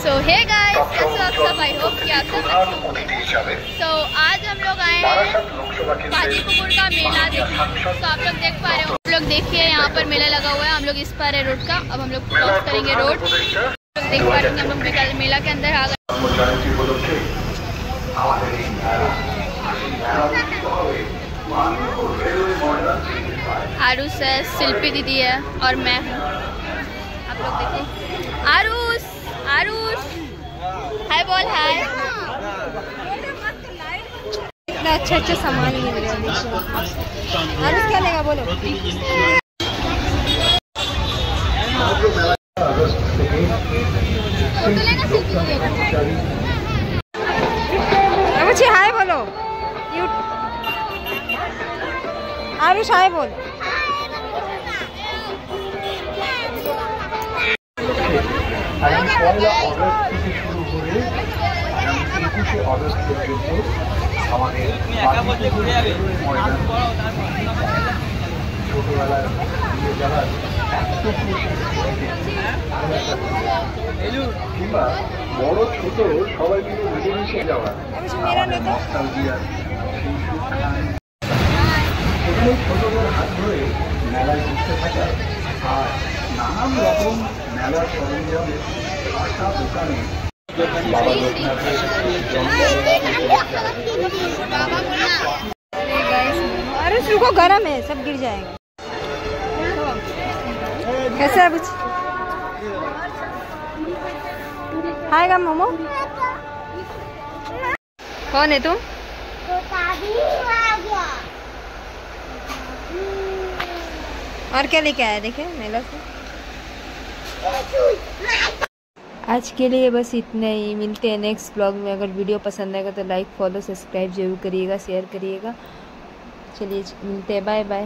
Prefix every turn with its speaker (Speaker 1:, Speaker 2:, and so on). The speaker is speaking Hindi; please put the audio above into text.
Speaker 1: सो हे गाइस, कैसे हो आप सब? आई होप कि आप सब अच्छे होंगे। सो आज हम लोग आए हैं काजीपुकुर का मेला देखने। तो आप लोग देख पा रहे हो, आप लोग देखिए यहाँ पर मेला लगा हुआ है। हम लोग इस पर है रोड का। अब हम लोग क्रॉस करेंगे रोड। देख पा रहे हैं हम लोग मेला के अंदर आ गए। आरुष है, शिल्पी दीदी है और मैं हूँ। आप लोग देखो, आरुष आरुष हाय बोल, हाय।
Speaker 2: इतना अच्छा सामान मिल रहा है। आरुष क्या लेगा बोलो। मुझे हाय बोलो। आरुष हाय बोल।
Speaker 3: पहला अगस्त থেকে শুরু করে 21শে অগস্ট পর্যন্ত আমাদের ছোটবেলার যারা কিংবা বড় ছোট সবাই মিলে মিলেমিশে যাওয়া নস্টালজিয়ার সেখানে ছোটদের হাত ধরে মেলায় ঘুরতে থাকা আর নানান রকম মেলার সরঞ্জামের আশা দোকানে
Speaker 2: अरे रुको, गरम है, सब गिर जाएगा। कैसे है बच्ची? खाएगा मोमो? कौन है तुम? और क्या लेके आया देखे मेला से? आज के लिए बस इतना ही। मिलते हैं नेक्स्ट ब्लॉग में। अगर वीडियो पसंद आएगा तो लाइक, फॉलो, सब्सक्राइब जरूर करिएगा, शेयर करिएगा। चलिए मिलते हैं, बाय बाय।